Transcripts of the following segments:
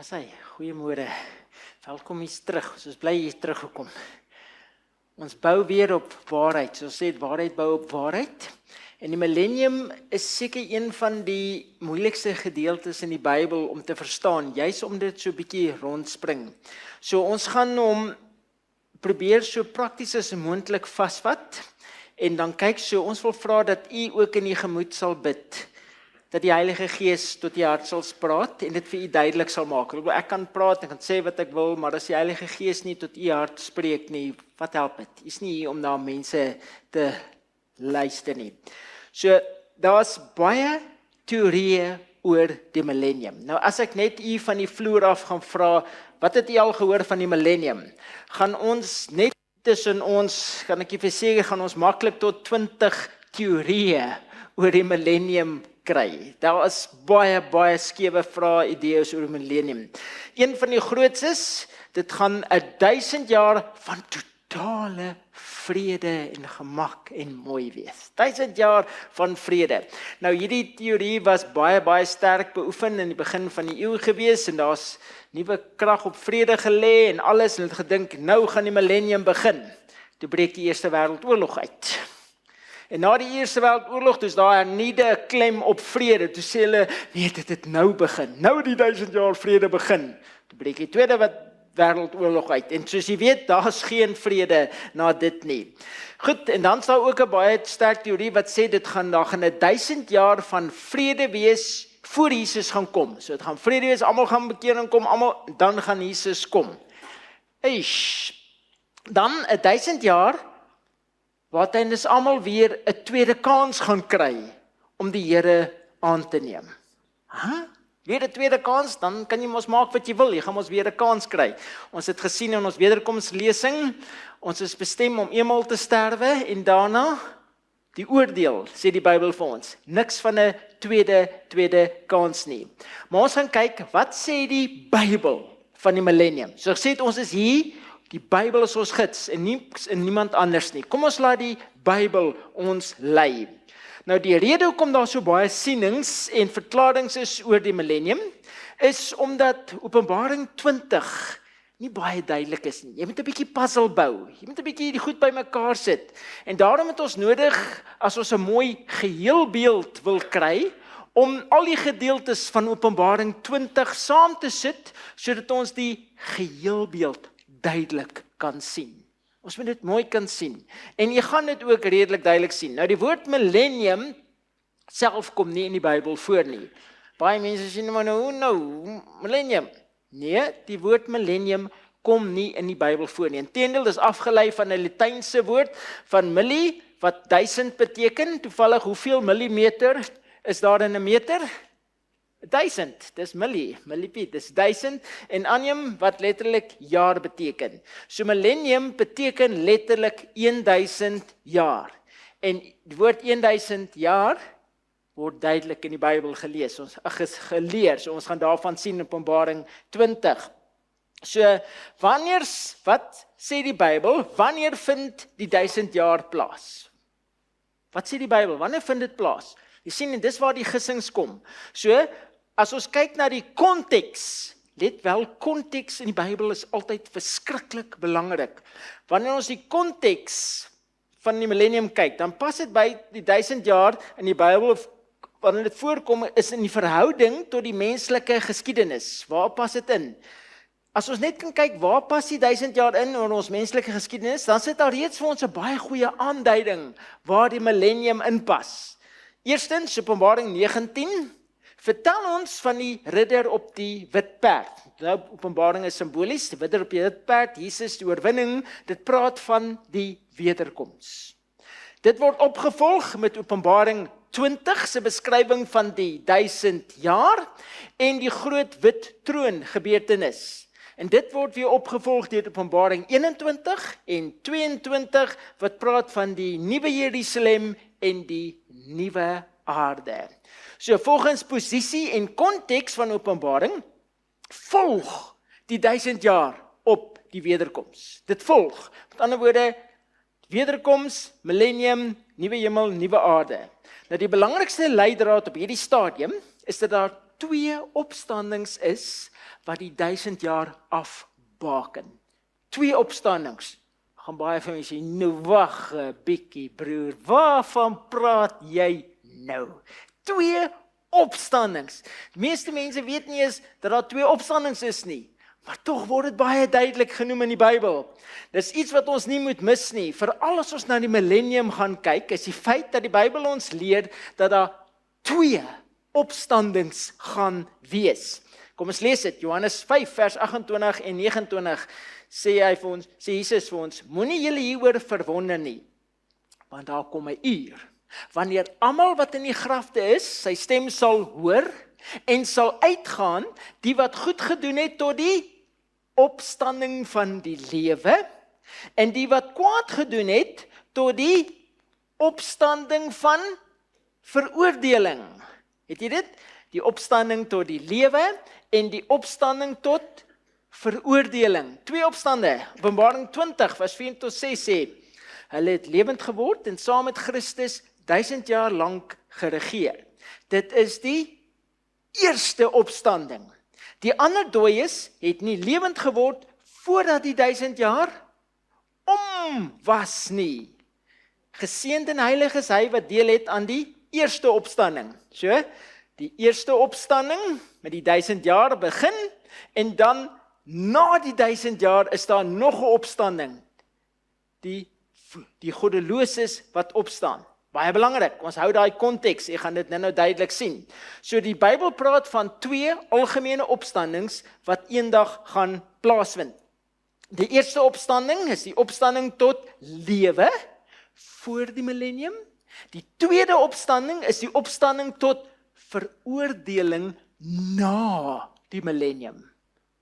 Asai, goeiemôre. Welkom hier terug. Ons is bly hier teruggekom. Ons bou weer op waarheid. Soos sê, waarheid bou op waarheid. En die millennium is seker een van die moeilikste gedeeltes in die Bybel om te verstaan, juis om dit so 'n bietjie rondspring. So ons gaan hom probeer so prakties as moontlik vasvat en dan kyk so, ons wil vra dat u ook in die gemoed sal bid, dat die Heilige Gees tot die hart sal praat en dit vir u duidelik sal maak. Ek kan praat, ek kan sê wat ek wil, maar as die Heilige Gees nie tot u hart spreek nie, wat help dit? Is nie hier om na mense te luister nie. So, daar's baie teorieë oor die millennium. Nou, as ek net u van die vloer af gaan vra, wat het u al gehoor van die millennium? Gaan ons net tussen ons, kan ek vir sê, gaan ons maklik tot 20 teorieë oor die millennium kry. Daar is baie skewe vrae, idees oor die millennium. Een van die grootstes, dit gaan 1000 jaar van totale vrede en gemak en mooi wees. 1000 jaar van vrede. Nou hierdie teorie was baie sterk beoefen in die begin van die eeu gewees en daar's nuwe krag op vrede gelê en alles en het gedink nou gaan die millennium begin. Toe breek die Eerste Wêreldoorlog uit. En na die Eerste Wêreldoorlog, dus daar hernieuwde klem op vrede. Toe sê hulle, nee, dit het nou begin. Nou die 1000 jaar vrede begin. Toe breek die Tweede Wêreldoorlog uit. En soos jy weet, daar is geen vrede na dit nie. Goed, en dan is daar ook 'n baie sterk teorie wat sê, daar gaan 1000 jaar van vrede wees voor Jesus gaan kom. So dit gaan vrede wees, almal gaan bekering kom, dan gaan Jesus kom. Dan 1000 jaar, waartydens almal weer 'n tweede kans gaan kry om die Here aan te neem. Weer 'n tweede kans, dan kan jy mos maak wat jy wil, jy gaan mos weer 'n kans kry. Ons het gesien in ons wederkomslesing, ons is bestem om eenmaal te sterwe en daarna die oordeel, sê die Bybel vir ons. Niks van 'n tweede kans nie. Maar ons gaan kyk, wat sê die Bybel van die millennium? So gesê, ons is hier, die Bybel is ons gids en niemand anders nie. Kom ons laat die Bybel ons lei. Nou die rede hoekom daar so baie sienings en verklaringe is oor die millennium, is omdat Openbaring 20 nie baie duidelik is nie. Jy moet 'n bietjie puzzle bou. Jy moet 'n bietjie die goed bymekaar sit. En daarom het ons nodig, as ons 'n mooi geheelbeeld wil kry, om al die gedeeltes van Openbaring 20 saam te sit, sodat ons die geheelbeeld duidelik kan sien. Ons moet dit mooi kan sien. En jy gaan dit ook redelik duidelik sien. Nou die woord millennium self kom nie in die Bybel voor nie. Baie mense sê nou, millennium. Nee, die woord millennium kom nie in die Bybel voor nie. Inteendeel, dis afgelei van 'n Latynse woord van milli, wat 1000 beteken. Toevallig, hoeveel millimeter is daar in 'n meter? 1000, dis millipiet, dis 1000, en annum wat letterlik jaar beteken. So millennium beteken letterlik 1000 jaar. En die woord 1000 jaar word duidelik in die Bybel gelees. Ons is geleer, so ons gaan daarvan sien in Openbaring 20. So wat sê die Bybel? Wanneer vind die 1000 jaar plaas? Wat sê die Bybel? Wanneer vind dit plaas? Jy sien, en dis waar die gissings kom. So as ons kyk na die konteks, let wel, konteks in die Bybel is altyd verskriklik belangrik. Wanneer ons die konteks van die millennium kyk, dan pas dit by die 1000 jaar in die Bybel, wanneer dit voorkom, is in die verhouding tot die menslike geskiedenis. Waar pas dit in? As ons net kan kyk, waar pas die 1000 jaar in ons menslike geskiedenis, dan sit daar reeds vir ons 'n baie goeie aanduiding waar die millennium inpas. Eerstens, Openbaring 19, vertel ons van die ridder op die wit perd. Nou, Openbaring is simbolies, die ridder op die wit perd, Jesus die oorwinning, dit praat van die wederkoms. Dit word opgevolg met Openbaring 20 se beskrywing van die 1000 jaar en die groot wit troon gebeurtenis. En dit word weer opgevolg deur Openbaring 21 en 22 wat praat van die nuwe Jerusalem en die nuwe aarde. So volgens posisie en konteks van Openbaring volg die 1000 jaar op die wederkoms. Dit volg. Met ander woorde, wederkoms, millennium, nuwe hemel, nuwe aarde. Nou die belangrikste leidraad op hierdie stadium is dat daar 2 opstandings is wat die 1000 jaar afbaken. 2 opstandings. Gaan baie van mense sê, nou wag 'n bietjie broer, waarvan praat jy nou? 2 opstandings. Die meeste mense weet nie eens dat daar 2 opstandings is nie, maar tog word dit baie duidelik genoem in die Bybel. Dis iets wat ons nie moet mis nie, veral as ons na die millennium gaan kyk, is die feit dat die Bybel ons leer dat daar 2 opstandings gaan wees. Kom ons lees dit, Johannes 5 vers 28 en 29, sê Jesus vir ons, moenie julle hieroor verwonder nie, want daar kom 'n uur, wanneer almal wat in die grafte is, sy stem sal hoor, en sal uitgaan, die wat goed gedoen het tot die opstanding van die lewe, en die wat kwaad gedoen het, tot die opstanding van veroordeling. Het jy dit? Die opstanding tot die lewe, en die opstanding tot veroordeling. 2 opstande. Openbaring 20 vers 4 tot 6 sê, hulle het lewend geword en saam met Christus 1000 jaar lank geregeer. Dit is die eerste opstanding. Die ander dooies het nie lewend geword voordat die 1000 jaar was nie. Geseënd en heilig is hy wat deel het aan die eerste opstanding. So, die eerste opstanding met die 1000 jaar begin, en dan na die 1000 jaar is daar nog 'n opstanding. Die goddeloses wat opstaan. Baie belangrik, ons hou daai konteks, ek gaan dit nou duidelik sien. So die Bybel praat van 2 algemene opstandings wat eendag gaan plaasvind. Die eerste opstanding is die opstanding tot lewe voor die millennium. Die tweede opstanding is die opstanding tot veroordeling na die millennium.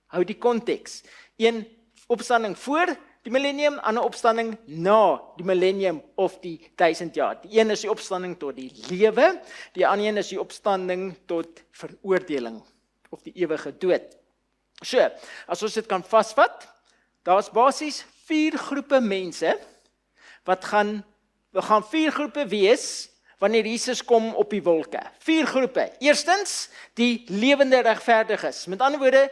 Hou die konteks. Een opstanding voor die millennium, ander opstanding na die millennium of die 1000 jaar. Die een is die opstanding tot die lewe, die ander een is die opstanding tot veroordeling of die ewige dood. So, as ons dit kan vasvat, daar is basies 4 groepe mense wat gaan 4 groepe wees wanneer Jesus kom op die wolke. 4 groepe. Eerstens, die lewende regverdiges. Met ander woorde,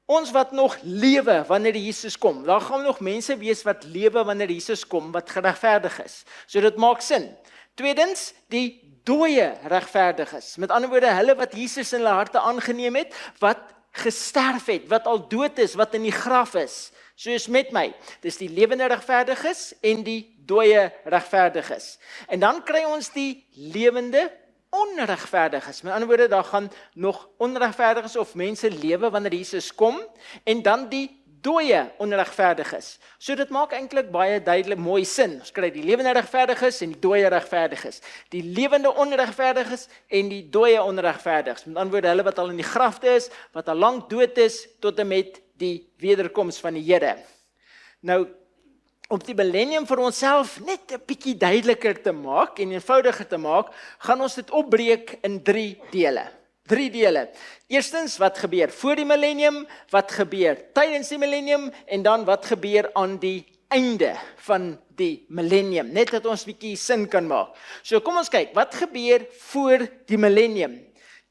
ons wat nog lewe wanneer Jesus kom. Daar gaan nog mense wees wat lewe wanneer Jesus kom, wat geregverdig is. So dit maak sin. Tweedens, die dooie regverdiges. Met ander woorde, hulle wat Jesus in hulle harte aangeneem het, wat gesterf het, wat al dood is, wat in die graf is. Soos met my. Dis die lewende regverdiges en die dooie regverdiges. En dan kry ons die lewende onregverdiges. Met ander woorde, daar gaan nog onregverdiges of mense lewe wanneer Jesus kom, en dan die dooie onregverdiges. So dit maak eintlik baie duidelik mooi sin. Ons kry die lewende regverdiges en die dooie regverdiges. Die lewende onregverdiges en die dooie onregverdiges. Met ander woorde, hulle wat al in die grafte is, wat al lank dood is, tot en met die wederkoms van die Here. Nou, om die millennium vir onsself net 'n bietjie duideliker te maak en eenvoudiger te maak, gaan ons dit opbreek in 3 dele. 3 dele. Eerstens, wat gebeur voor die millennium, wat gebeur tydens die millennium, en dan wat gebeur aan die einde van die millennium. Net dat ons 'n bietjie sin kan maak. So kom ons kyk, wat gebeur voor die millennium?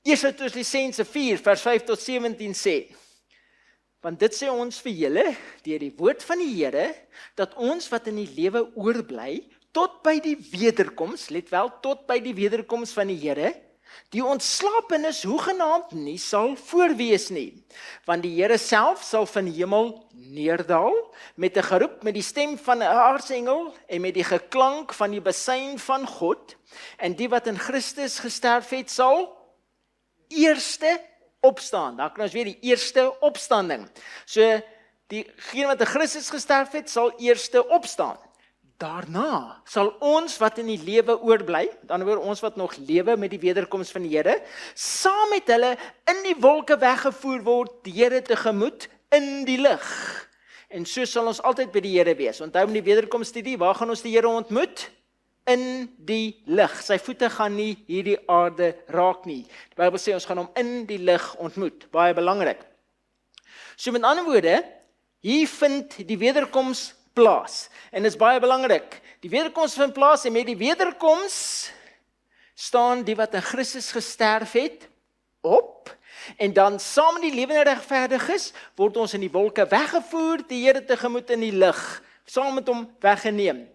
1 Tessalonisense 4 vers 5 tot 17 sê, want dit sê ons vir julle, deur die woord van die Here, dat ons wat in die lewe oorbly, tot by die wederkoms, let wel, tot by die wederkoms van die Here, die ontslapenis hoegenaamd nie sal voorwees nie. Want die Here self sal van die hemel neerdal, met 'n geroep, met die stem van 'n aartsengel, en met die geklank van die besuin van God, en die wat in Christus gesterf het, sal eerste opstaan. Daar kan ons weer die eerste opstanding. So, diegene wat in Christus gesterf het, sal eerste opstaan. Daarna sal ons wat in die lewe oorbly, met ander woorde ons wat nog lewe met die wederkoms van die Here, saam met hulle in die wolke weggevoer word, die Here tegemoet in die lig. En so sal ons altyd by die Here wees. Onthou in die wederkomststudie, waar gaan ons die Here ontmoet? In die lig. Sy voete gaan nie hierdie aarde raak nie. Die Bybel sê ons gaan hom in die lig ontmoet. Baie belangrik. So met ander woorde, hier vind die wederkoms plaas. En dit is baie belangrik. Die wederkoms vind plaas, en met die wederkoms staan die wat in Christus gesterf het op, En dan saam met die lewende regverdiges word ons in die wolke weggevoer, die Here tegemoet in die lig, saam met hom weggeneem.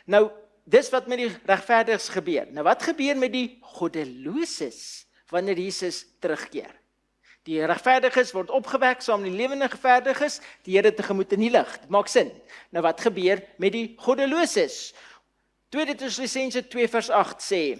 Nou, dis wat met die regverdiges gebeur. Nou, wat gebeur met die goddeloses wanneer Jesus terugkeer? Die regverdiges word opgewek saam met die lewende regverdiges, die Here tegemoet in die lig. Dit maak sin. Nou, wat gebeur met die goddeloses? 2 Tessalonisense 2 vers 8 sê,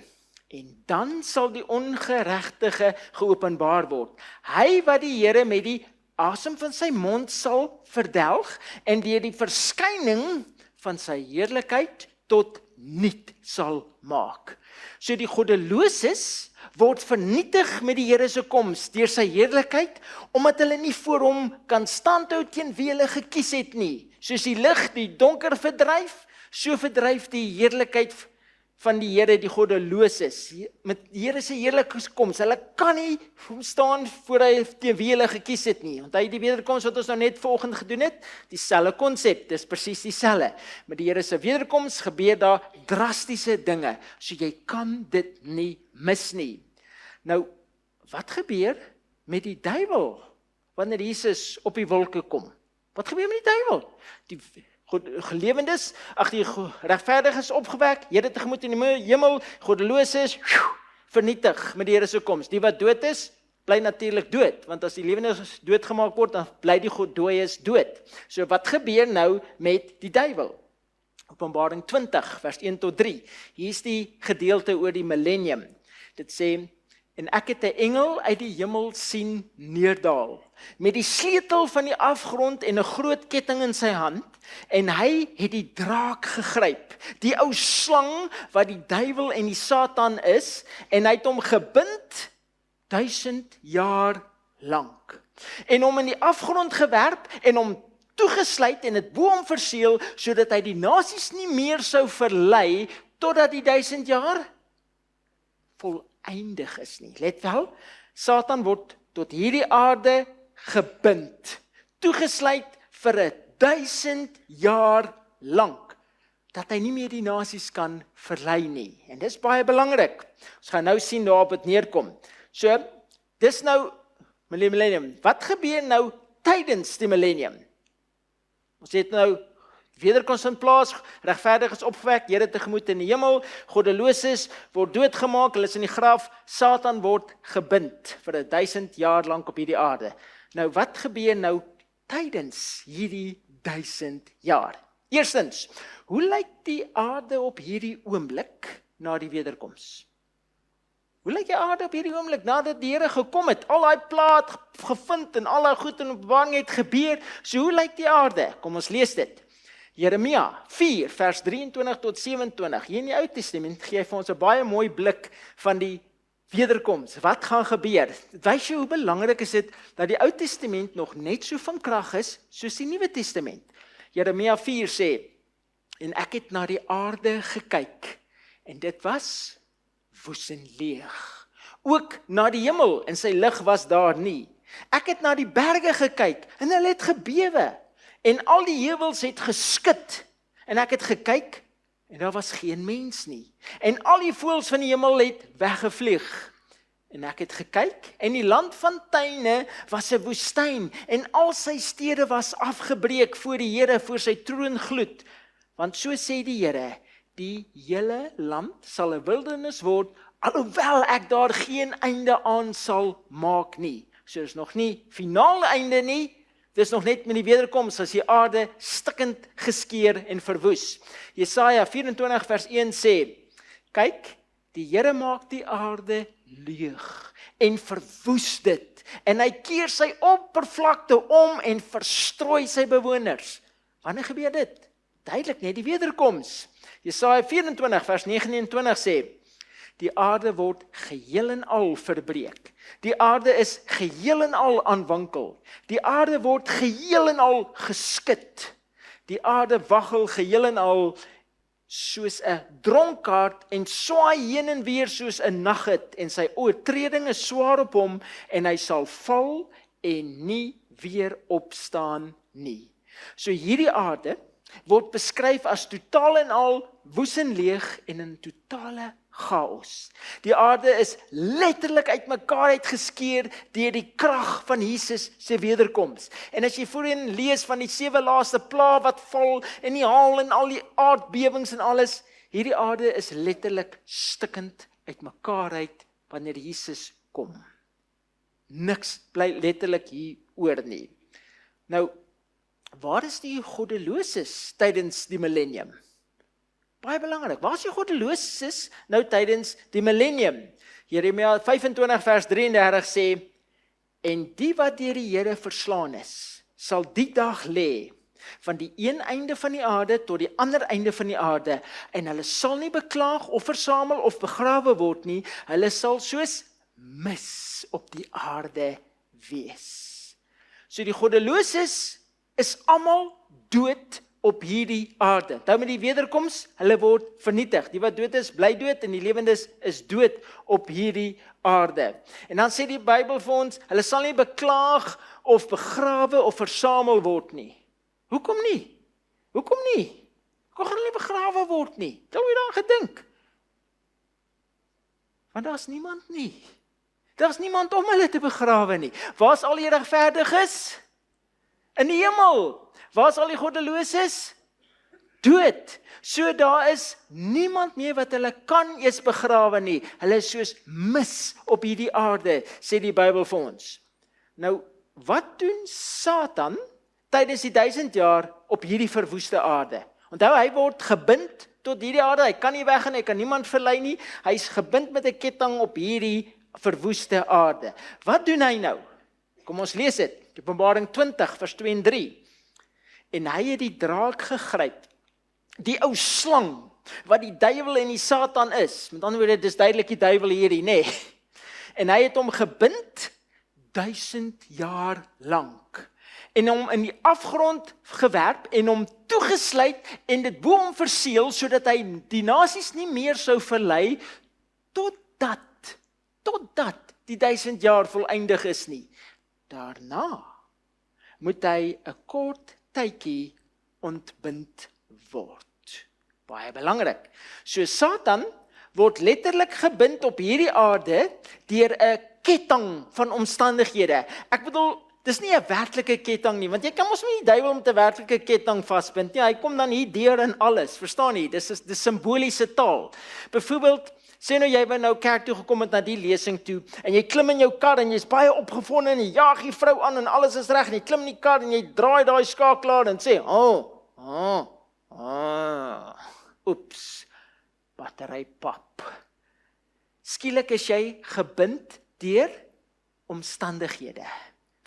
en dan sal die ongeregtige geopenbaar word. Hy wat die Here met die asem van sy mond sal verdelg en deur die verskyning van sy heerlikheid tot niet sal maak. So die goddeloses word vernietig met die Here se koms deur sy heerlikheid, omdat hulle nie voor hom kan standhou teen wie hulle gekies het nie. Soos die lig die donker verdryf, so verdryf die heerlikheid van die Here die goddeloses. Met die Here se heerlikheidskoms, hulle kan nie staan voor hy teen wie hulle gekies het nie. Want hy die wederkoms wat ons nou net vanoggend gedoen het, dieselfde konsep, dis presies dieselfde. Met die Here se wederkoms gebeur daar drastiese dinge, so jy kan dit nie mis nie. Nou, wat gebeur met die duiwel wanneer Jesus op die wolke kom? Wat gebeur met die duiwel? Die gelewendes, die regverdiges opgewek, Here tegemoet in die hemel, goddeloses vernietig met die Here se koms. Die wat dood is, bly natuurlik dood, want as die lewendes doodgemaak word, dan bly die dooies dood. So wat gebeur nou met die duiwel? Openbaring 20 vers 1 tot 3. Hier is die gedeelte oor die millennium. Dit sê, en ek het 'n engel uit die hemel sien neerdaal, met die sleutel van die afgrond en 'n groot ketting in sy hand, en hy het die draak gegryp, die ou slang wat die duiwel en die Satan is, en hy het hom gebind 1000 jaar lank, en hom in die afgrond gewerp, en hom toegesluit en dit bo hom verseël, sodat hy die nasies nie meer sou verlei, totdat die 1000 jaar voleindig is nie. Let wel, Satan word tot hierdie aarde gebind, toegesluit vir 1000 jaar lank, dat hy nie meer die nasies kan verlei nie. En dis baie belangrik. Ons gaan nou sien waarop dit neerkom. So, dis nou millennium. Wat gebeur nou tydens die millennium? Ons het nou wederkoms in plaas, regverdig is opgewek, Here tegemoet in die hemel, goddeloses word doodgemaak, hulle is in die graf, Satan word gebind vir 1000 jaar lank op hierdie aarde. Nou wat gebeur nou tydens hierdie 1000 jaar? Eerstens, hoe lyk die aarde op hierdie oomblik na die wederkoms? Hoe lyk die aarde op hierdie oomblik nadat die Here gekom het, al daai plaat gevind en al daai goed in Openbaring het gebeur? So hoe lyk die aarde? Kom ons lees dit. Jeremia 4 vers 23 tot 27. Hier in die Ou Testament gee hy vir ons 'n baie mooi blik van die wederkoms. Wat gaan gebeur? Dit wys jou hoe belangrik is dit dat die Ou Testament nog net so van krag is soos die Nuwe Testament. Jeremia 4 sê, en ek het na die aarde gekyk, en dit was woes en leeg. Ook na die hemel, en sy lig was daar nie. Ek het na die berge gekyk, en hulle het gebewe, en al die heuwels het geskit, en ek het gekyk, en daar was geen mens nie. En al die voëls van die hemel het weggevlieg. En ek het gekyk, en die land van tuine was 'n woestyn, en al sy stede was afgebreek voor die Here, voor sy troongloed. Want so sê die Here, die hele land sal 'n wildernis word, alhoewel ek daar geen einde aan sal maak nie. So is nog nie finale einde nie, dis nog net met die wederkoms as die aarde stikkend geskeur en verwoes. Jesaja 24 vers 1 sê, kyk, die Here maak die aarde leeg en verwoes dit, en hy keer sy oppervlakte om en verstrooi sy bewoners. Wanneer gebeur dit? Duidelik net die wederkoms. Jesaja 24 vers 29 sê, die aarde word geheel en al verbreek. Die aarde is geheel en al aan wankel. Die aarde word geheel en al geskit. Die aarde waggel geheel en al soos 'n dronkaard en swaai heen en weer soos 'n nagget, en sy oortreding is swaar op hom, en hy sal val en nie weer opstaan nie. So hierdie aarde word beskryf as totaal en al woes en leeg en in totale chaos. Die aarde is letterlik uitmekaar uitgeskeur deur die krag van Jesus se wederkoms. En as jy voorheen lees van die 7 laaste plae wat val en die haal en al die aardbewings en alles, hierdie aarde is letterlik stikkend uitmekaar uit wanneer Jesus kom. Niks bly letterlik hier oor nie. Nou, waar is die goddeloses tydens die millennium? Baie belangrik, waar is die goddeloses nou tydens die millennium? Jeremia 25 vers 33 sê, en die wat deur die Here verslaan is, sal die dag lê, van die een einde van die aarde tot die ander einde van die aarde, en hulle sal nie beklaag of versamel of begrawe word nie, hulle sal soos mis op die aarde wees. So die goddeloses is almal dood op hierdie aarde. Nou met die wederkoms, hulle word vernietig. Die wat dood is, bly dood, en die lewendes is dood op hierdie aarde. En dan sê die Bybel vir ons, hulle sal nie beklaag of begrawe of versamel word nie. Hoekom nie? Hoekom nie? Hoekom gaan hulle nie begrawe word nie? Het jy daaraan gedink? Want daar is niemand nie. Daar is niemand om hulle te begrawe nie. Waar is al die regverdiges? In die hemel. Waar is al die goddeloses? Dood. So daar is niemand meer wat hulle kan eers begrawe nie. Hulle is soos mis op hierdie aarde, sê die Bybel vir ons. Nou, wat doen Satan tydens die 1000 jaar op hierdie verwoeste aarde? Onthou, hy word gebind tot hierdie aarde, hy kan nie weg en hy kan niemand verlei nie, hy is gebind met 'n ketting op hierdie verwoeste aarde. Wat doen hy nou? Kom ons lees dit, Openbaring 20 vers 2 en 3. En hy het die draak gegryp, die ou slang, wat die duiwel en die Satan is. Met ander woorde, dis duidelik die duiwel hierdie, nê? En hy het hom gebind 1000 jaar lank. En hom in die afgrond gewerp en hom toegesluit en dit bo hom verseël, sodat hy die nasies nie meer sou verlei, totdat die 1000 jaar voleindig is nie. Daarna moet hy 'n kort tydjie ontbind word. Baie belangrik. So Satan word letterlik gebind op hierdie aarde deur 'n ketting van omstandighede. Ek bedoel, dis nie 'n werklike ketting nie, want jy kan mos nie die duiwel met 'n werklike ketting vasbind nie. Hy kom dan hier deur in alles, verstaan jy? Dis simboliese taal. Byvoorbeeld, sê nou jy by nou kerk toe gekom het na die lesing toe, en jy klim in jou kar en jy's baie opgewonde en jy jaag die vrou aan en alles is reg, en jy klim in die kar en jy draai daai skakelaar en sê, oeps, battery pap. Skielik is jy gebind deur omstandighede.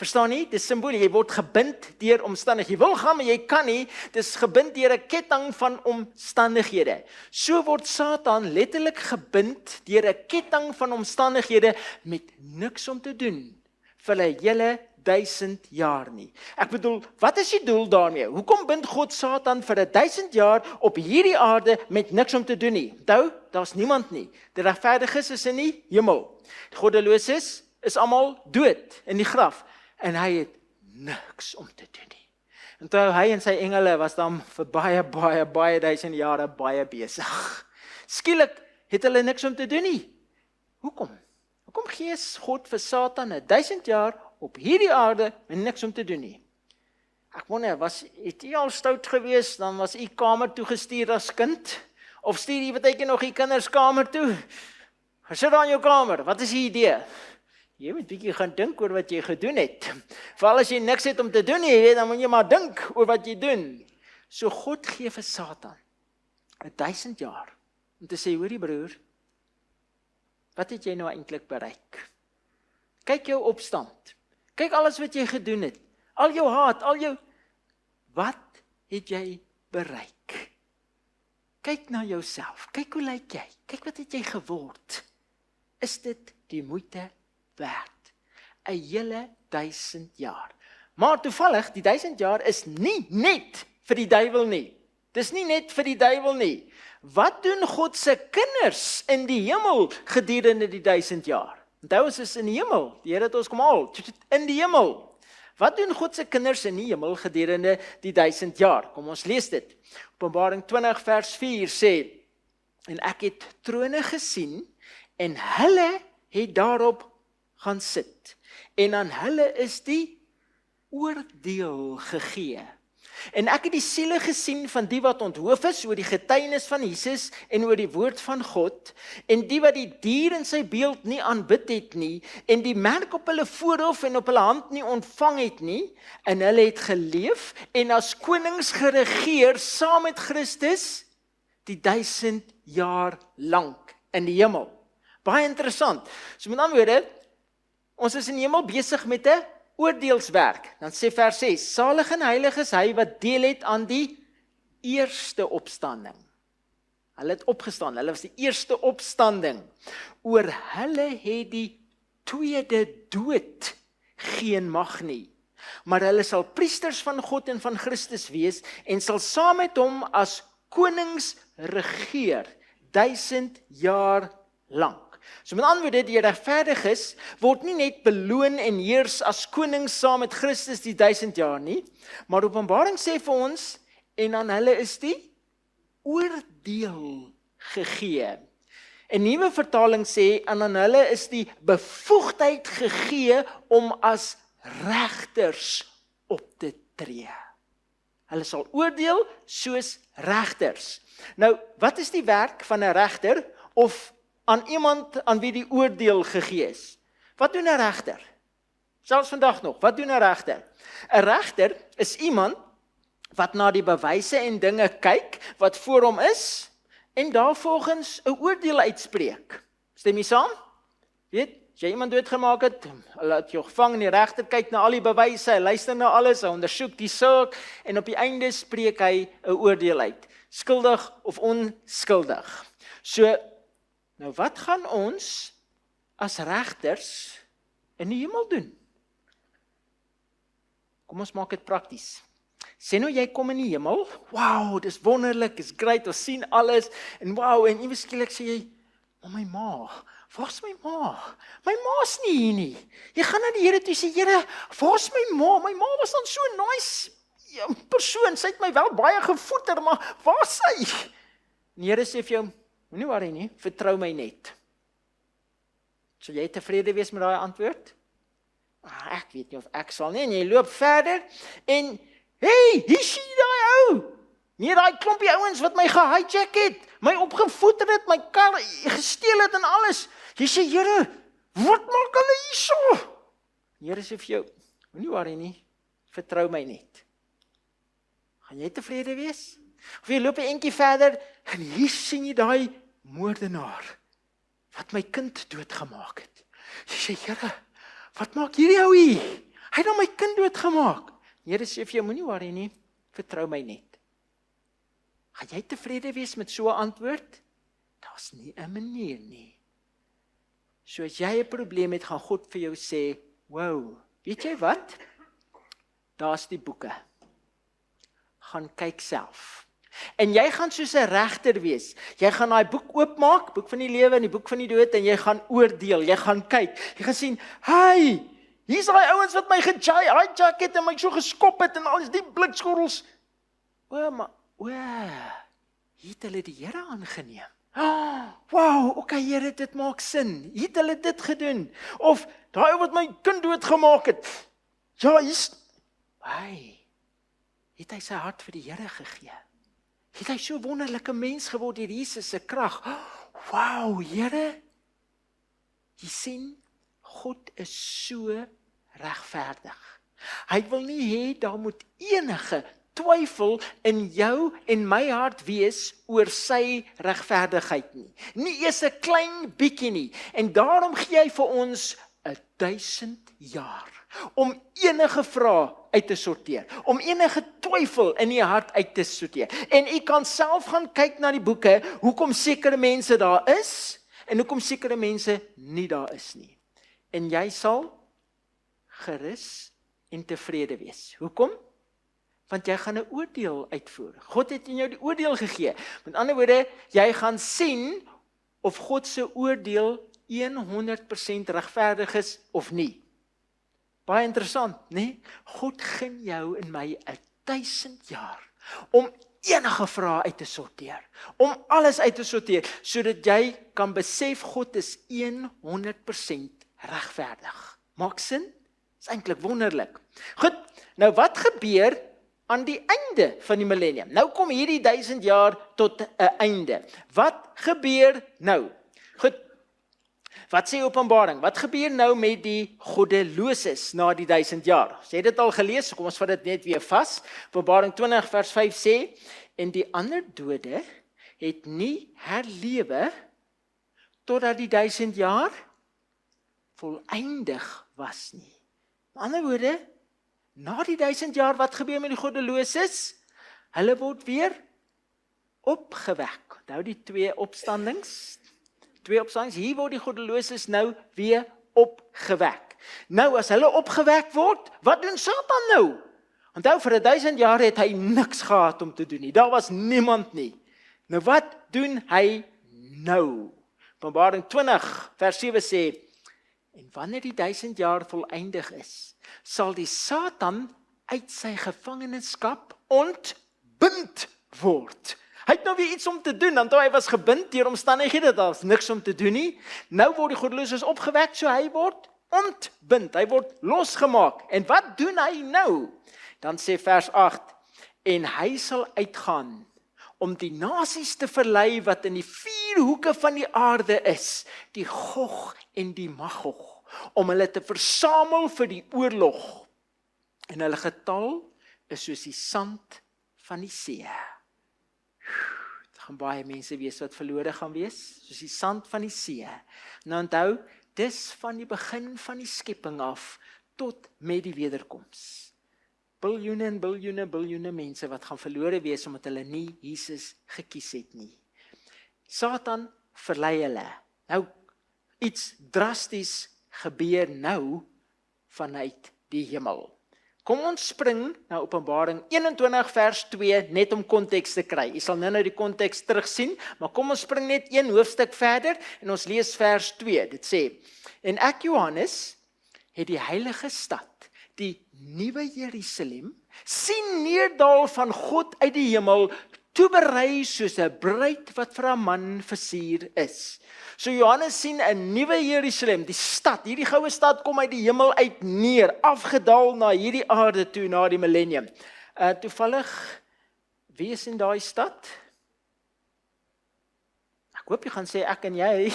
Verstaan nie? Dis simbool, jy word gebind deur omstandighede. Jy wil gaan, maar jy kan nie. Dis gebind deur 'n ketting van omstandighede. So word Satan letterlik gebind deur 'n ketting van omstandighede met niks om te doen vir 'n hele 1000 jaar nie. Ek bedoel, wat is die doel daarmee? Hoekom bind God Satan vir 1000 jaar op hierdie aarde met niks om te doen nie? Onthou, daar's niemand nie. Die regverdiges is in die hemel. Die goddeloses is almal dood in die graf. En hy het niks om te doen nie. En toe hy en sy engele was dan vir baie 1000 jare baie besig. Skielik het hulle niks om te doen nie. Hoekom? Hoekom gee God vir Satan 1000 jaar op hierdie aarde met niks om te doen nie? Ek wonder, het jy al stout gewees, dan was u kamer toe gestuur as kind? Of stuur jy baie nog die kinders kamer toe? Sit daar in jou kamer, wat is die idee? Jy moet bietjie gaan dink oor wat jy gedoen het. Veral as jy niks het om te doen nie, dan moet jy maar dink oor wat jy doen. So God gee vir Satan 1000 jaar om te sê, hoorie broer, wat het jy nou eintlik bereik? Kyk jou opstand. Kyk alles wat jy gedoen het. Al jou haat, wat het jy bereik? Kyk na jouself. Kyk hoe lyk jy? Kyk wat het jy geword? Is dit die moeite werd? 'n hele 1000 jaar. Maar toevallig, die 1000 jaar is nie net vir die duiwel nie. Dis nie net vir die duiwel nie. Wat doen God se kinders in die hemel gedurende die 1000 jaar? Onthou, ons is in die hemel. Die Here het ons kom haal in die hemel. Wat doen God se kinders in die hemel gedurende die 1000 jaar? Kom ons lees dit. Openbaring 20 vers 4 sê, en ek het trone gesien, en hulle het daarop gaan sit. En aan hulle is die oordeel gegee. En ek het die siele gesien van die wat onthoof is oor die getuienis van Jesus en oor die woord van God, en die wat die dier in sy beeld nie aanbid het nie, en die merk op hulle voorhoof en op hulle hand nie ontvang het nie, en hulle het geleef en as konings geregeer saam met Christus die 1000 jaar lank in die hemel. Baie interessant. So met ander woorde, ons is in die hemel besig met 'n oordeelswerk. Dan sê vers 6, salig en heilig is hy wat deel het aan die eerste opstanding. Hulle het opgestaan, hulle was die eerste opstanding. Oor hulle het die tweede dood geen mag nie. Maar hulle sal priesters van God en van Christus wees en sal saam met hom as konings regeer 1000 jaar lank. So met ander woorde, die regverdiges word nie net beloon en heers as konings saam met Christus die 1000 jaar nie, maar Openbaring sê vir ons, en aan hulle is die oordeel gegee. 'n Nuwe vertaling sê, en aan hulle is die bevoegdheid gegee om as regters op te tree. Hulle sal oordeel soos regters. Nou, wat is die werk van 'n regter of aan iemand aan wie die oordeel gegee is? Wat doen 'n regter? Selfs vandag nog, wat doen 'n regter? 'n Regter is iemand wat na die bewyse en dinge kyk wat voor hom is en daarvolgens 'n oordeel uitspreek. Stem jy saam? Weet, as jy iemand doodgemaak het, hulle het jou gevang en die regter kyk na al die bewyse, hy luister na alles, hy ondersoek die saak en op die einde spreek hy 'n oordeel uit. Skuldig of onskuldig. So, nou wat gaan ons as regters in die hemel doen? Kom ons maak dit prakties. Sê nou jy kom in die hemel, wow, dis wonderlik, is great, ons sien alles, en wow, en ewe skielik sê jy, maar my ma, waar's my ma? My ma's nie hier nie. Jy gaan na die Here toe sê, Here, waar's my ma? My ma was dan so 'n nice persoon, sy het my wel baie gevoeder, maar waar's sy? En die Here sê vir jou, moenie worry nie, vertrou my net. Sal jy tevrede wees met daai antwoord? Ek weet nie of ek sal nie, en jy loop verder, en hey, hier sien jy daai ou. Nee, daai klompie ouens wat my gehijack het, my opgevoeder het, my kar gesteel het en alles. Jy sê, Here, wat maak hulle hierso? Die Here sê vir jou, moenie worry nie, vertrou my net. Gaan jy tevrede wees? Of jy loop 'n entjie verder, en hier sien jy daai moordenaar, wat my kind doodgemaak het. Jy sê, Here, wat maak hierdie ou hier? Hy het nou my kind doodgemaak. Die Here sê vir jou, moenie worry nie, vertrou my net. Gaan jy tevrede wees met so 'n antwoord? Daar's nie 'n manier nie. So as jy 'n probleem het, gaan God vir jou sê, wow, weet jy wat? Daar's die boeke. Gaan kyk self. En jy gaan soos 'n regter wees. Jy gaan daai boek oopmaak, boek van die lewe en die boek van die dood, en jy gaan oordeel, jy gaan kyk. Jy gaan sien, hey, hier's daai ouens wat my gehijack het en my so geskop het en alles die blikskorrels. Hier het hulle die Here aangeneem. Wow, okay Here, dit maak sin. Hier het hulle dit gedoen. Of daai ou wat my kind doodgemaak het. Ja, het hy sy hart vir die Here gegee. Het hy so wonderlike mens geword deur Jesus se krag. Wow, Here. Jy sien, God is so regverdig. Hy wil nie hê daar moet enige twyfel in jou en my hart wees oor sy regverdigheid nie. Nie eers 'n klein bietjie nie. En daarom gee hy vir ons 1000 jaar om enige vrae uit te sorteer, om enige twyfel in die hart uit te sorteer. En u kan self gaan kyk na die boeke, hoekom sekere mense daar is en hoekom sekere mense nie daar is nie. En jy sal gerus en tevrede wees. Hoekom? Want jy gaan 'n oordeel uitvoer. God het in jou die oordeel gegee. Met ander woorde, jy gaan sien of God se oordeel 100% regverdig is of nie. Baie interessant, né? God gun jou en my 1000 jaar om enige vrae uit te sorteer. Om alles uit te sorteer, sodat jy kan besef God is 100% regverdig. Maak sin? Is eintlik wonderlik. Goed, nou wat gebeur aan die einde van die millennium? Nou kom hierdie 1000 jaar tot 'n einde. Wat gebeur nou? Goed, wat sê Openbaring? Wat gebeur nou met die goddeloses na die 1000 jaar? Ons het dit al gelees, kom ons vat dit net weer vas. Openbaring 20 vers 5 sê, en die ander dode het nie herlewe totdat die 1000 jaar voleindig was nie. Met ander woorde, na die 1000 jaar, wat gebeur met die goddeloses? Hulle word weer opgewek. Nou die twee opstandings, hier word die goddeloses nou weer opgewek. Nou as hulle opgewek word, wat doen Satan nou? Onthou, vir 1000 jaar het hy niks gehad om te doen nie. Daar was niemand nie. Nou wat doen hy nou? Openbaring 20 vers 7 sê, en wanneer die 1000 jaar voleindig is, sal die Satan uit sy gevangenskap ontbind word. Hy het nou weer iets om te doen, want hy was gebind deur omstandighede, daar was niks om te doen nie. Nou word die goddeloses opgewek, so hy word ontbind, hy word losgemaak. En wat doen hy nou? Dan sê vers 8, en hy sal uitgaan om die nasies te verlei wat in die 4 hoeke van die aarde is, die Gog en die Magog, om hulle te versamel vir die oorlog. En hulle getal is soos die sand van die see. Dit gaan baie mense wees wat verlore gaan wees, soos die sand van die see. Nou onthou, dis van die begin van die skepping af, tot met die wederkoms. Biljoene en biljoene, biljoene mense wat gaan verlore wees, omdat hulle nie Jesus gekies het nie. Satan verlei hulle. Nou, iets drasties gebeur nou vanuit die hemel. Kom ons spring na Openbaring 21 vers 2, net om konteks te kry. Jy sal nou die konteks terugsien, maar kom ons spring net 1 hoofstuk verder, en ons lees vers 2. Dit sê, en ek, Johannes, het die heilige stad, die nuwe Jerusalem, sien neerdal van God uit die hemel, toeberei soos 'n bruid wat vir 'n man versier is. So Johannes sien 'n nuwe Jerusalem, die stad, hierdie goue stad kom uit die hemel uit neer, afgedaal na hierdie aarde toe, na die millennium. Toevallig, wie is in daai stad? Ek hoop jy gaan sê, ek en jy,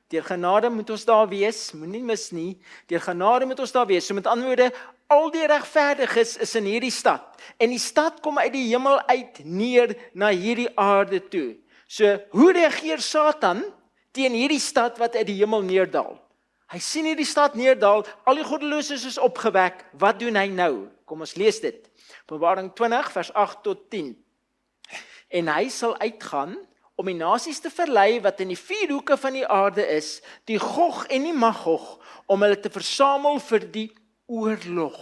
deur genade moet ons daar wees, moenie mis nie, deur genade moet ons daar wees. So met ander woorde, al die regverdiges is in hierdie stad, en die stad kom uit die hemel uit neer na hierdie aarde toe. So, hoe reageer Satan teen hierdie stad wat uit die hemel neerdal? Hy sien hierdie stad neerdal, al die goddeloses is opgewek, wat doen hy nou? Kom ons lees dit. Openbaring 20 vers 8 tot 10. En hy sal uitgaan om die nasies te verlei wat in die 4 hoeke van die aarde is, die Gog en die Magog, om hulle te versamel vir die oorlog.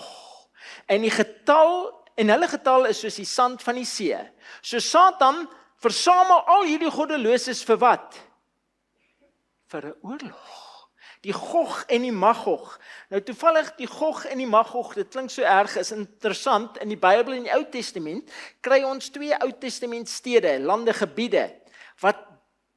En hulle getal is soos die sand van die see. So Satan versamel al hierdie goddeloses vir wat? Vir 'n oorlog. Die Gog en die Magog. Nou toevallig die Gog en die Magog, dit klink so erg, is interessant, in die Bybel en die Ou Testament, kry ons 2 Ou Testament stede, lande, gebiede, wat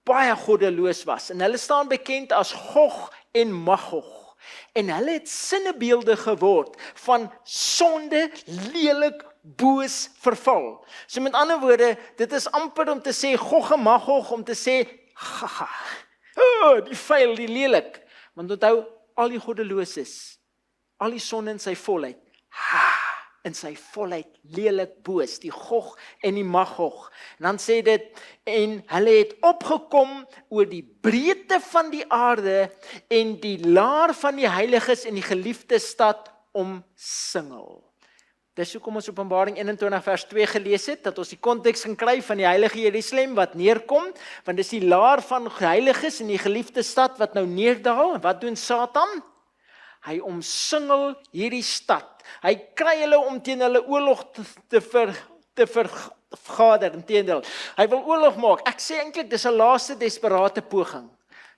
baie goddeloos was. En hulle staan bekend as Gog en Magog. En hulle het sinnebeelde geword van sonde, lelik, boos, verval. So met ander woorde, dit is amper om te sê Gog en Magog, om te sê, gaga, die vuil, die lelik. Want onthou, al die goddeloses, al die sonde in sy volheid, in sy volheid, lelik, boos, die Gog en die Magog. En dan sê dit, en hulle het opgekom oor die breedte van die aarde en die laar van die heiliges en die geliefde stad omsingel. Dis hoekom ons Openbaring 21 vers 2 gelees het, dat ons die konteks kan kry van die heilige Jerusalem wat neerkom, want dis die laar van heiliges en die geliefde stad wat nou neerdaal. En wat doen Satan? Hy omsingel hierdie stad. Hy kry hulle om teen hulle oorlog te vergader, inteendeel. Hy wil oorlog maak. Ek sê eintlik dis 'n laaste desperate poging.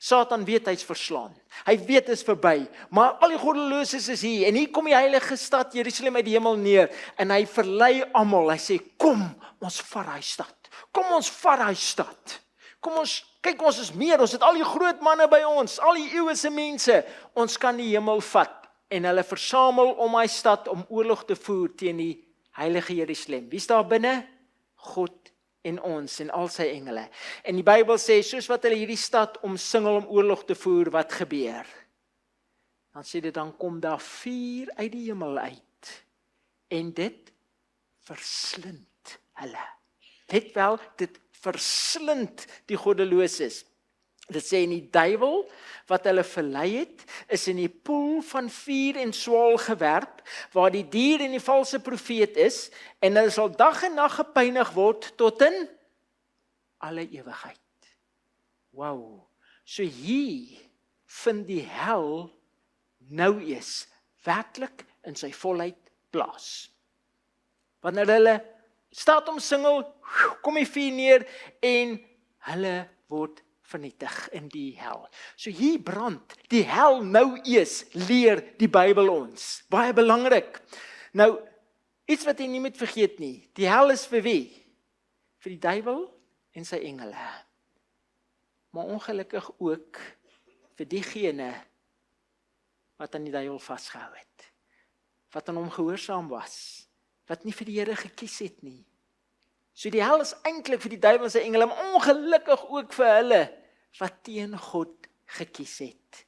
Satan weet hy's verslaan. Hy weet dit is verby, maar al die goddeloses is hier en hier kom die heilige stad Jerusalem uit die hemel neer en hy verlei almal. Hy sê kom, ons vat daai stad. Kom ons vat daai stad. Kom ons kyk, ons is meer, ons het al die groot manne by ons, al die eeuse mense. Ons kan die hemel vat en hulle versamel om hy stad om oorlog te voer teen die heilige Jerusalem. Wie is daar binne? God en ons en al sy engele. En die Bybel sê, soos wat hulle hierdie stad omsingel om oorlog te voer, wat gebeur? Dan sê dit, dan kom daar vuur uit die hemel uit. En dit verslind hulle. Let wel, dit verslind die goddeloses. Dit sê en die duiwel wat hulle verlei het, is in die poel van vuur en swaal gewerp, waar die dier en die valse profeet is, en hulle sal dag en nag gepynig word tot in alle ewigheid. Wow, so hier vind die hel nou eers werklik in sy volheid plaas. Wanneer hulle staat omsingel, kom die vuur neer en hulle word vernietig in die hel. So hier brand die hel nou eers, leer die Bybel ons. Baie belangrik. Nou, iets wat jy nie moet vergeet nie, die hel is vir wie? Vir die duiwel en sy engele. Maar ongelukkig ook vir diegene wat aan die duiwel vasgehou het, wat aan hom gehoorsaam was, wat nie vir die Here gekies het nie. So die hel is eintlik vir die duiwel en sy engele, maar ongelukkig ook vir hulle wat teen God gekies het.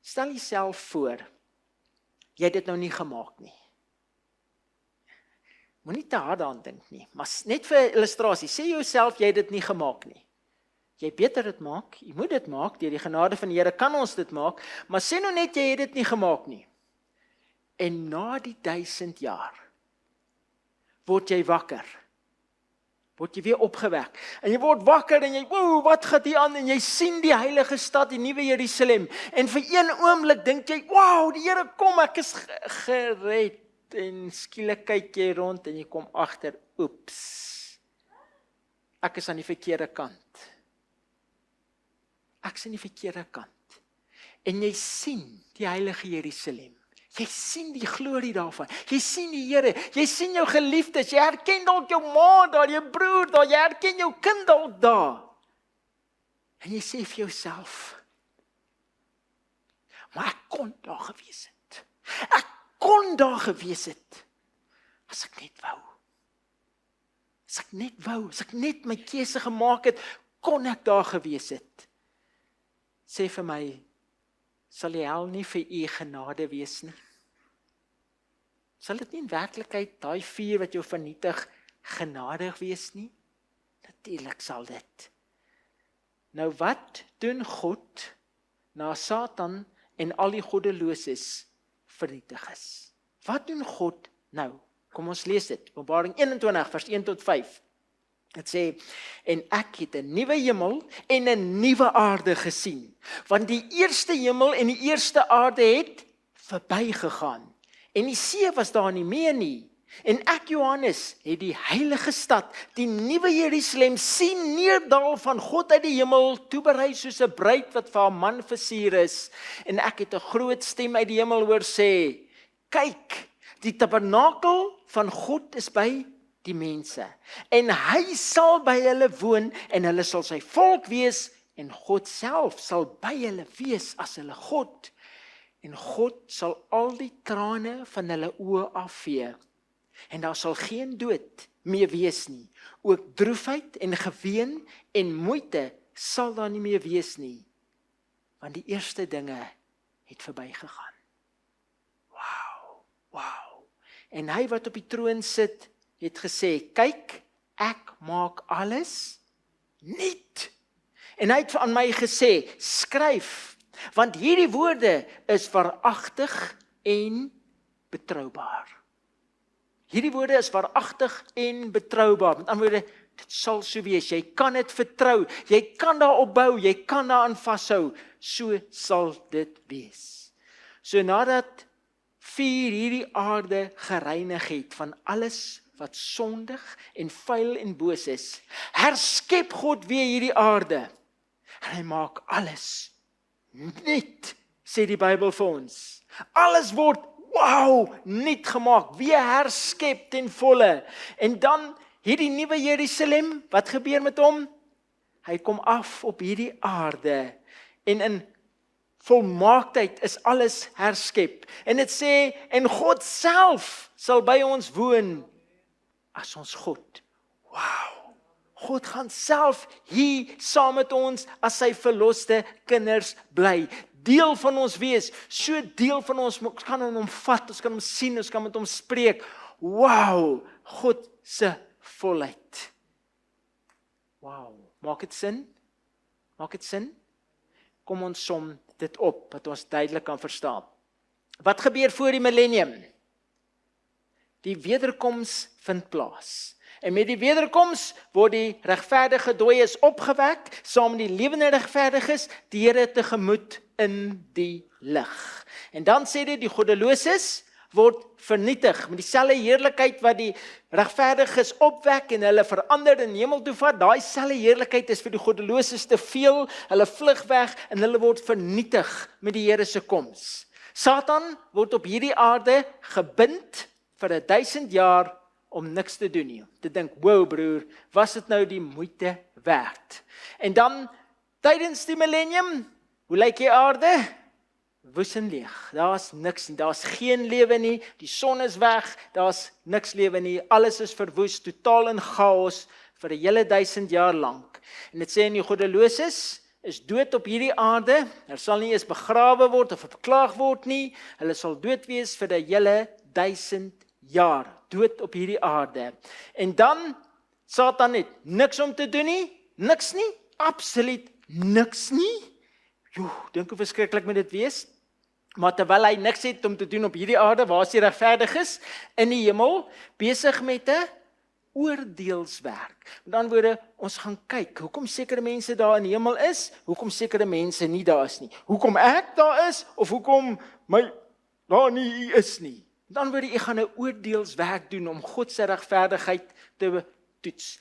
Stel jouself voor, jy het dit nou nie gemaak nie. Moenie te hard aan dink nie, maar net vir illustrasie, sê jouself jy het dit nie gemaak nie. Jy beter dit maak, jy moet dit maak, deur die genade van die Here kan ons dit maak, maar sê nou net jy het dit nie gemaak nie. En na die 1000 jaar word jy wakker. Word jy weer opgewek. En jy word wakker en jy, wow, wat gaan hier aan? En jy sien die heilige stad, die nuwe Jerusalem. En vir een oomblik dink jy, wow, die Here kom, ek is gered. En skielik kyk jy rond en jy kom agter, oeps. Ek is aan die verkeerde kant. Ek is aan die verkeerde kant. En jy sien die heilige Jerusalem. Jy sien die glorie daarvan, jy sien die Here, jy sien jou geliefdes, jy herken dalk jou ma daar, jou broer daar, jy herken jou kind dalk daar. En jy sê vir jouself, maar ek kon daar gewees het. Ek kon daar gewees het, as ek net wou. As ek net wou, as ek net my keuse gemaak het, kon ek daar gewees het. Sê vir my, sal die hel nie vir u genade wees nie? Sal dit nie in werklikheid daai vuur wat jou vernietig genadig wees nie? Natuurlik sal dit. Nou wat doen God na Satan en al die goddeloses vernietig is? Wat doen God nou? Kom ons lees dit. Openbaring 21 vers 1 tot 5. Het sê, en ek het 'n nuwe hemel en 'n nuwe aarde gesien, want die eerste hemel en die eerste aarde het verbygegaan, en die see was daar nie meer nie. En ek, Johannes, het die heilige stad, die nuwe Jerusalem, sien neerdal van God uit die hemel, toeberei soos 'n bruid wat vir haar man versier is. En ek het 'n groot stem uit die hemel hoor sê, kyk, die tabernakel van God is by die mense, en hy sal by hulle woon, en hulle sal sy volk wees, en God self sal by hulle wees as hulle God, en God sal al die trane van hulle oë afvee, en daar sal geen dood meer wees nie, ook droefheid en geween en moeite sal daar nie meer wees nie, want die eerste dinge het verbygegaan. Wow. En hy wat op die troon sit, het gesê, kyk, ek maak alles nuut. En hy het aan my gesê, skryf, want hierdie woorde is waaragtig en betroubaar. Hierdie woorde is waaragtig en betroubaar. Met ander woorde, dit sal so wees. Jy kan dit vertrou, jy kan daarop bou, jy kan daaraan vashou. So sal dit wees. So nadat vuur hierdie aarde gereinig het van alles wat sondig en vuil en boos is, herskep God weer hierdie aarde. En hy maak alles nuut, sê die Bybel vir ons. Alles word, nuut gemaak, weer herskep ten volle. En dan hierdie nuwe Jerusalem, wat gebeur met hom? Hy kom af op hierdie aarde en in volmaaktheid is alles herskep. En dit sê, en God self sal by ons woon as ons God. God gaan self hier saam met ons as sy verloste kinders bly. Deel van ons wees, so deel van ons kan in hom vat, ons kan hom sien, ons kan met hom spreek. God se volheid. Maak dit sin? Maak dit sin? Kom ons som dit op, wat ons duidelik kan verstaan. Wat gebeur voor die millennium? Die wederkoms vind plaas. En met die wederkoms word die regverdige dooies opgewek, saam met die lewende regverdiges, die Here tegemoet in die lig. En dan sê dit, die goddeloses word vernietig, met dieselfde heerlikheid wat die regverdiges opwek en hulle verander in hemel toe vat, daai selfde heerlikheid is vir die goddeloses te veel, hulle vlug weg en hulle word vernietig met die Here se koms. Satan word op hierdie aarde gebind vir 1000 jaar om niks te doen nie. Te dink, broer, was dit nou die moeite werd? En dan, tydens die millennium, hoe lyk die aarde? Woes en leeg, daar's niks nie, daar's geen lewe nie, die son is weg, daar's niks lewe nie, alles is verwoes, totaal in chaos, vir 'n hele 1000 jaar lank. En dit sê in die goddeloses, is dood op hierdie aarde, hulle sal nie eens begrawe word of beklaag word nie, hulle sal dood wees vir 'n hele 1000 jaar, dood op hierdie aarde. En dan, Satan het niks om te doen nie, niks nie, absoluut niks nie. Dink hoe verskriklik moet dit wees? Maar terwyl hy niks het om te doen op hierdie aarde, waar is die regverdiges in die hemel, besig met 'n oordeelswerk. Met ander woorde, ons gaan kyk, hoekom sekere mense daar in die hemel is, hoekom sekere mense nie daar is nie. Hoekom ek daar is, of hoekom my daar nie is nie. Met ander woorde, jy gaan 'n oordeelswerk doen om God se regverdigheid te toets.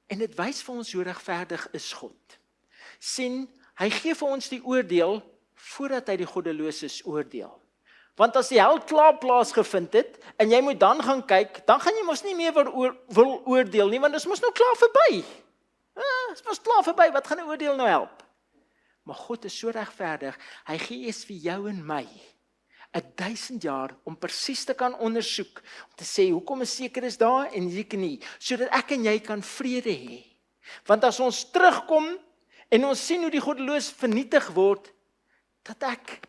En dit wys vir ons hoe regverdig is God. Sien, hy gee vir ons die oordeel voordat hy die goddeloses oordeel. Want as die hel klaar plaasgevind het en jy moet dan gaan kyk, dan gaan jy mos nie meer wil oordeel nie, want dit is mos nou klaar verby. Dit is mos klaar verby, wat gaan 'n oordeel nou help? Maar God is so regverdig, hy gee eers vir jou en my 1000 jaar om presies te kan ondersoek, om te sê hoekom is seker is daar en seker nie, sodat ek en jy kan vrede hê. Want as ons terugkom en ons sien hoe die goddeloos vernietig word, dat ek,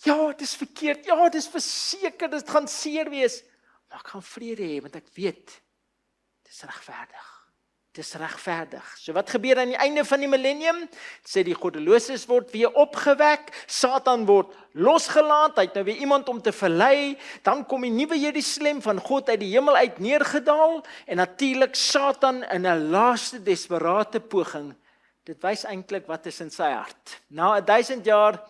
dit is verkeerd, dit is verseker, dit gaan seer wees, maar ek gaan vrede hê, want ek weet, dit is regverdig. Dit is regverdig. So wat gebeur aan die einde van die millennium? Sê die goddeloses word weer opgewek, Satan word losgelaat, hy het nou weer iemand om te verlei, dan kom die nuwe Jerusalem van God uit die hemel uit neergedaal, en natuurlik Satan in 'n laaste desperate poging. Dit wys eintlik wat is in sy hart. Na 1000 jaar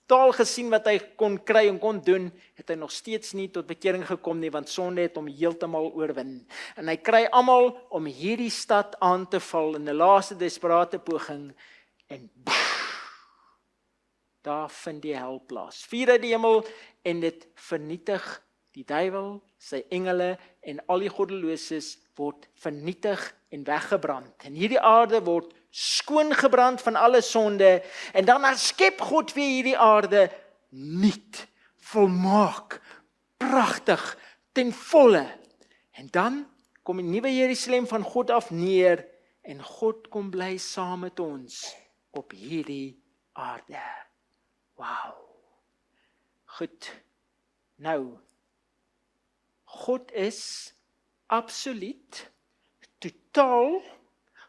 taal gesien wat hy kon kry en kon doen, het hy nog steeds nie tot bekering gekom nie, want sonde het hom heeltemal oorwin. En hy kry almal om hierdie stad aan te val in 'n laaste desperate poging, en daar vind die hel plaas. Vuur uit die hemel, en dit vernietig die duiwel, sy engele, en al die goddeloses word vernietig en weggebrand. En hierdie aarde word skoongebrand van alle sonde, en dan herskep God weer hierdie aarde nuut, volmaak, pragtig, ten volle. En dan kom die nuwe Jerusalem van God af neer, en God kom bly saam met ons op hierdie aarde. Goed, nou, God is absoluut, totaal,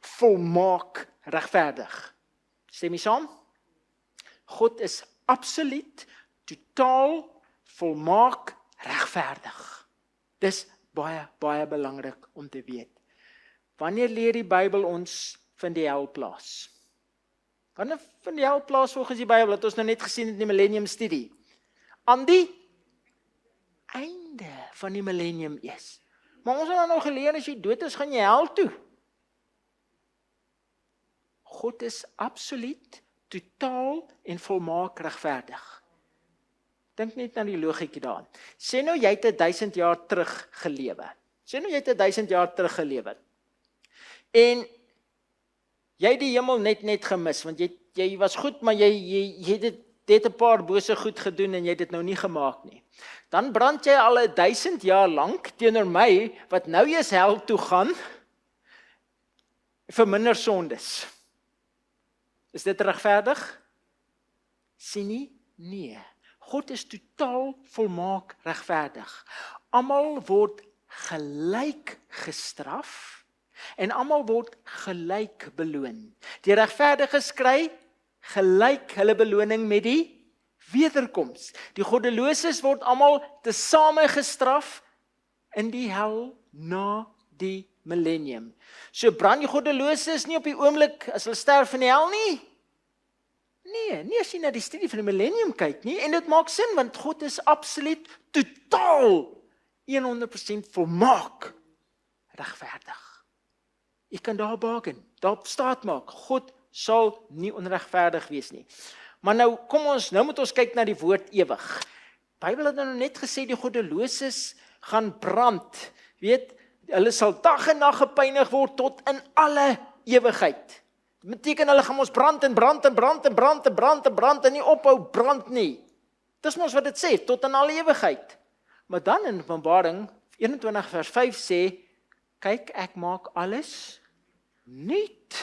volmaak regverdig. Stem jy saam? God is absoluut, totaal, volmaak regverdig. Dis baie, baie belangrik om te weet. Wanneer leer die Bybel ons vind die hel plaas? Wanneer vind die hel plaas volgens die Bybel? Het ons nou net gesien in die millennium studie. Aan die einde van die millennium is. Maar ons het nou geleer, as jy dood is, gaan jy hel toe. God is absoluut, totaal en volmaak regverdig. Dink net na die logiek daarin. Sê nou jy het 1000 jaar terug gelewe. Sê nou jy het 1000 jaar terug gelewe. En jy het die hemel net gemis, want jy was goed, maar jy het 'n paar bose goed gedoen en jy het dit nou nie gemaak nie. Dan brand jy al 1000 jaar lank teenoor my, wat nou eers hel toe gaan, vir minder sondes. Is dit regverdig? Sien nie? Nee. God is totaal volmaak regverdig. Almal word gelyk gestraf en almal word gelyk beloon. Die regverdiges kry gelyk hulle beloning met die wederkoms. Die goddeloses word almal tesame gestraf in die hel na die millennium. So brand die goddeloses nie op die oomblik as hulle sterf in die hel nie. Nee, as jy na die studie van die millennium kyk nie, en dit maak sin, want God is absoluut, totaal, 100% volmaak regverdig. Jy kan daar bargain, daar staat maak, God sal nie onregverdig wees nie. Maar nou moet ons kyk na die woord ewig. Die Bybel het nou net gesê die goddeloses gaan brand. Weet, hulle sal dag en nag gepynig word tot in alle ewigheid. Dit beteken hulle gaan ons brand en nie ophou brand nie. Dis mos wat dit sê, tot in alle ewigheid. Maar dan in Openbaring 21 vers 5 sê, kyk, ek maak alles nuut.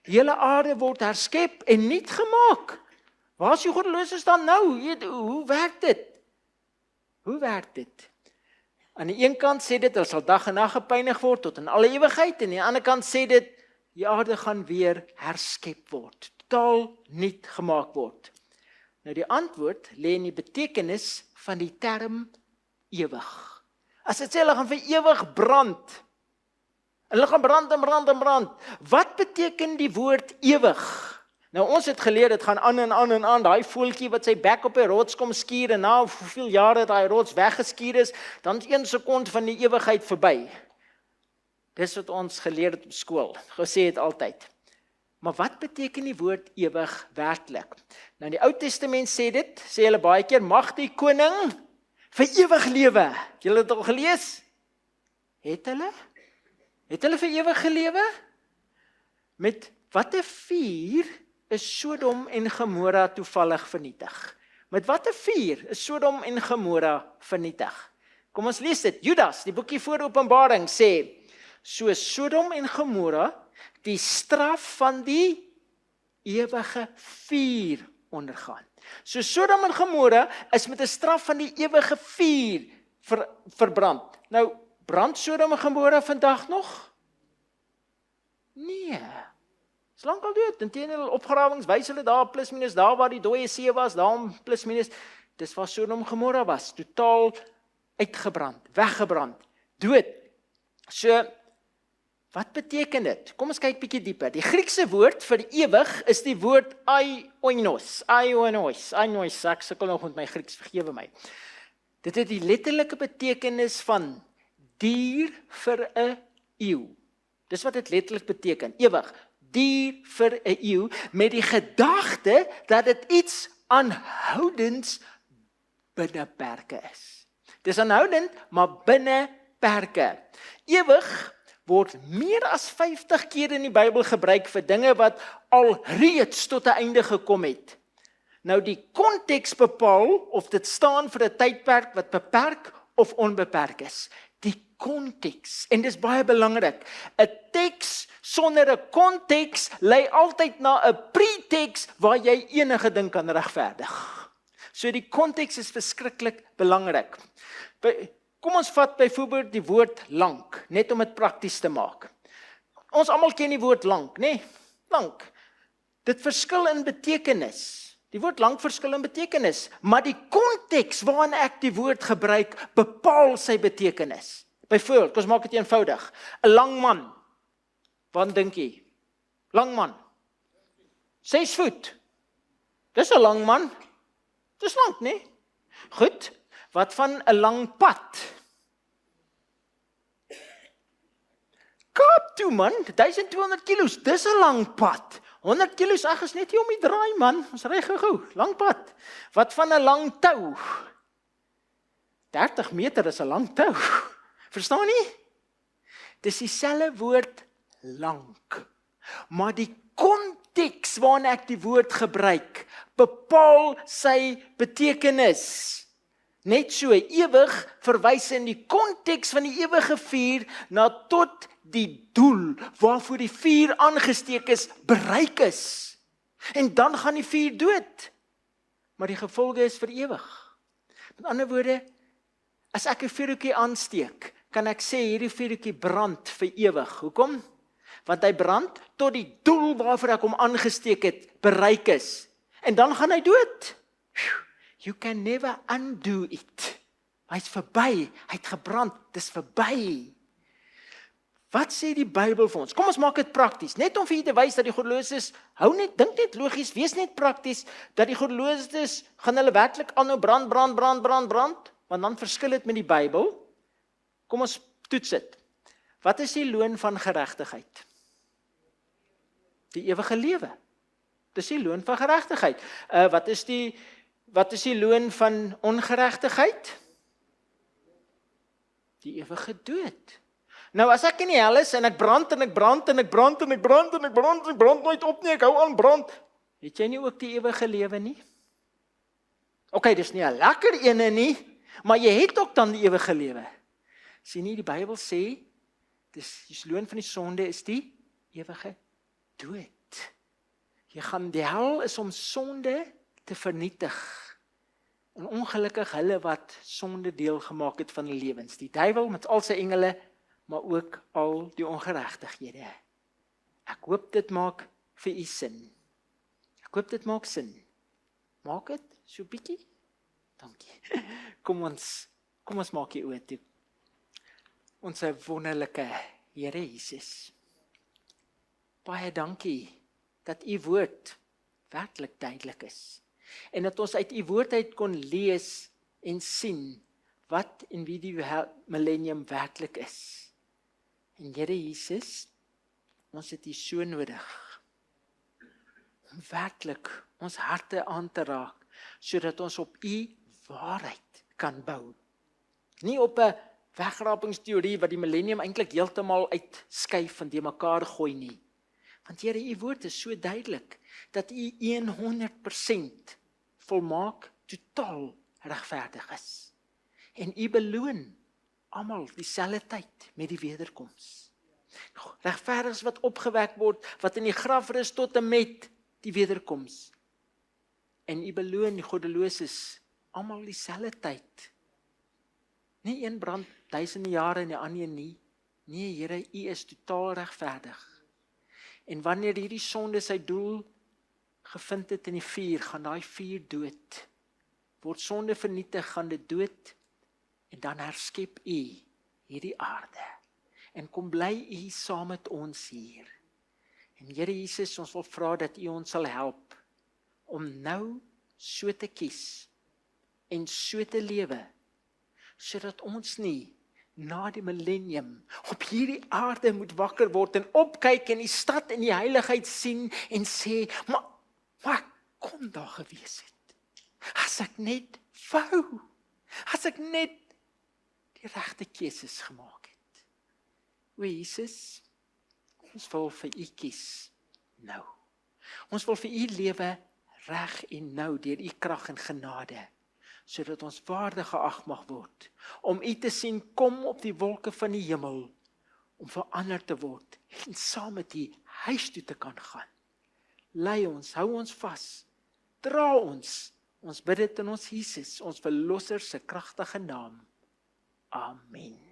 Die hele aarde word herskep en nuut gemaak. Waar is die goddeloses dan nou? Hoe werk dit? Hoe werk dit? Aan die een kant sê dit, hulle sal dag en nag gepynig word tot in alle ewigheid, en aan die ander kant sê dit, die aarde gaan weer herskep word, totaal nuut gemaak word. Nou die antwoord lê in die betekenis van die term ewig. As dit sê hulle gaan vir ewig brand, hulle gaan brand, wat beteken die woord ewig? Nou ons het geleer, dit gaan aan, daai voeltjie wat sy bek op die rots kom skuur, en na hoeveel jare daai rots weggeskuur is, dan is 1 sekond van die ewigheid verby. Dis wat ons geleer het op skool, gesê het altyd. Maar wat beteken die woord ewig werklik? Nou in die Ou Testament sê hulle baie keer, mag die koning vir ewig lewe. Julle het al gelees? Het hulle? Het hulle vir ewig gelewe? Met watter vuur is Sodom en Gomorra toevallig vernietig? Met watter vuur is Sodom en Gomorra vernietig? Kom ons lees dit. Judas, die boekie voor Openbaring sê, so Sodom en Gomorra die straf van die ewige vuur ondergaan. So Sodom en Gomorra is met 'n straf van die ewige vuur verbrand. Nou, brand Sodom en Gomorra vandag nog? Nee. Is lankal dood. Inteendeel, opgrawings wys hulle daar plus minus daar waar die dooie see was, daar plus minus, dis waar Sodom en Gomorra was, totaal uitgebrand, weggebrand, dood. So, wat beteken dit? Kom ons kyk bietjie dieper. Die Griekse woord vir ewig is die woord aionios, ek sukkel nog met my Grieks, vergewe my. Dit het die letterlike betekenis van duur vir 'n eeu. Dis wat dit letterlik beteken, ewig. Duur vir 'n eeu, met die gedagte dat dit iets aanhoudends binne perke is. Dis aanhoudend, maar binne perke. Ewig word meer as 50 keer in die Bybel gebruik vir dinge wat alreeds tot 'n einde gekom het. Nou die konteks bepaal of dit staan vir 'n tydperk wat beperk of onbeperk is. Die konteks, en dis baie belangrik. 'n Teks sonder 'n konteks lei altyd na 'n preteks waar jy enige ding kan regverdig. So die konteks is verskriklik belangrik. Kom ons vat byvoorbeeld die woord lank, net om dit prakties te maak. Ons almal ken die woord lank, né? Lank. Dit verskil in betekenis. Die woord lank verskil in betekenis, maar die konteks waarin ek die woord gebruik, bepaal sy betekenis. Byvoorbeeld, kom ons maak dit eenvoudig. 'n lang man. Wat dink jy? Lang man. 6 voet. Dis 'n lang man. Dis lank, né? Goed. Wat van 'n lang pad? Kaap toe man, 1200 kilos, dis 'n lang pad. 100 kilos, ag is net nie om die draai man, ons ry gou, lang pad. Wat van 'n lang tou? 30 meter is 'n lang tou. Verstaan nie? Dis dieselfde woord lank. Maar die konteks waarin ek die woord gebruik, bepaal sy betekenis. Net so, ewig verwys in die konteks van die ewige vuur na tot die doel waarvoor die vuur aangesteek is, bereik is. En dan gaan die vuur dood. Maar die gevolge is vir ewig. Met ander woorde, as ek 'n vuurtjie aansteek, kan ek sê hierdie vuurtjie brand vir ewig. Hoekom? Want hy brand tot die doel waarvoor ek hom aangesteek het, bereik is. En dan gaan hy dood. You can never undo it. Hy's verby, hy het gebrand, dis verby. Wat sê die Bybel vir ons? Kom ons maak dit prakties, net om vir julle te wys dat die goddeloses, dink net logies, wees net prakties, dat die goddeloses, gaan hulle werklik aanhou brand, want dan verskil dit met die Bybel. Kom ons toets dit. Wat is die loon van geregtigheid? Die ewige lewe. Dis die loon van geregtigheid. Wat is die loon van ongeregtigheid? Die ewige dood. Nou as ek in die hel is en ek brand nooit op nie, ek hou aan brand, het jy nie ook die ewige lewe nie? OK, dis nie 'n lekker ene nie, maar jy het ook dan die ewige lewe. Sien nie, die Bybel sê, die loon van die sonde is die ewige dood. Die hel is om sonde te vernietig. En ongelukkig hulle wat sonde deel gemaak het van die lewens. Die duiwel met al sy engele, maar ook al die ongeregtighede. Ek hoop dit maak vir u sin. Ek hoop dit maak sin. Maak dit so bietjie? Dankie. Kom ons maak die oë toe. Ons wonderlike Here Jesus. Baie dankie dat u woord werklik duidelik is. En dat ons uit u woord uit kon lees en sien wat en wie die millennium werklik is. En Here Jesus, ons het u so nodig om werklik ons harte aan te raak, sodat ons op u waarheid kan bou. Nie op 'n wegrapingsteorie wat die millennium eintlik heeltemal uitskuif en die mekaar gooi nie. Want Here, u woord is so duidelik dat u 100% volmaak, totaal regverdig is. En u beloon almal dieselfde tyd met die wederkoms. Regverdiges wat opgewek word, wat in die graf rus tot en met die wederkoms. En u beloon die goddeloses almal dieselfde tyd. Nie een brand duisende jare en die ander nie. Nee, Here, u is totaal regverdig. En wanneer hierdie sonde sy doel gevind het in die vuur, gaan daai vuur dood. Word sonde vernietig, gaan dit dood, en dan herskep u hierdie aarde. En kom bly u saam met ons hier. En Here Jesus, ons wil vra dat u ons sal help om nou so te kies en so te lewe, sodat ons nie na die millennium op hierdie aarde moet wakker word en opkyk en die stad en die heiligheid sien en sê, maar ek kon daar gewees het. As ek net wou, as ek net die regte keuses gemaak het. O Jesus, ons wil vir u kies nou. Ons wil vir u lewe reg en nou deur u krag en genade, sodat ons waardig geag mag word, om u te sien kom op die wolke van die hemel, om verander te word, en saam met u huis toe te kan gaan. Lei ons, hou ons vas, dra ons bid dit in ons Jesus, ons verlosser se kragtige naam. Amen.